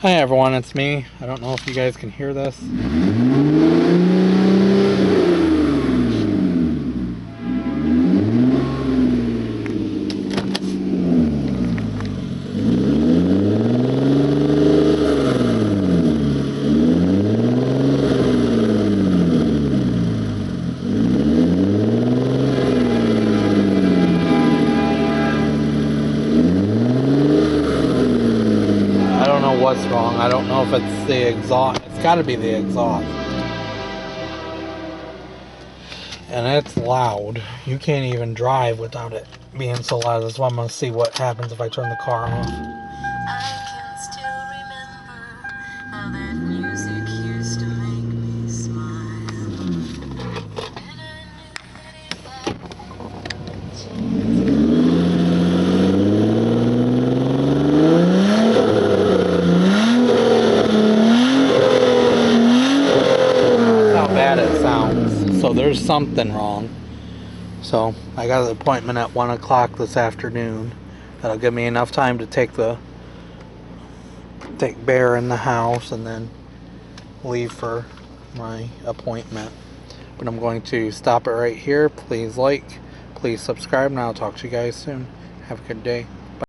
Hi everyone, it's me. I don't know if you guys can hear this. I don't know what's wrong. I don't know if it's the exhaust. It's got to be the exhaust. And it's loud. You can't even drive without it being so loud. That's why I'm going to see what happens if I turn the car off. I can still remember how that music used to make me smile. And I knew that if I had a chance. That's how bad it sounds. So there's something wrong. So I got an appointment at 1 o'clock this afternoon. That'll give me enough time to take Bear in the house and then leave for my appointment. But I'm going to stop it right here. Please like, please subscribe, and I'll talk to you guys soon. Have a good day.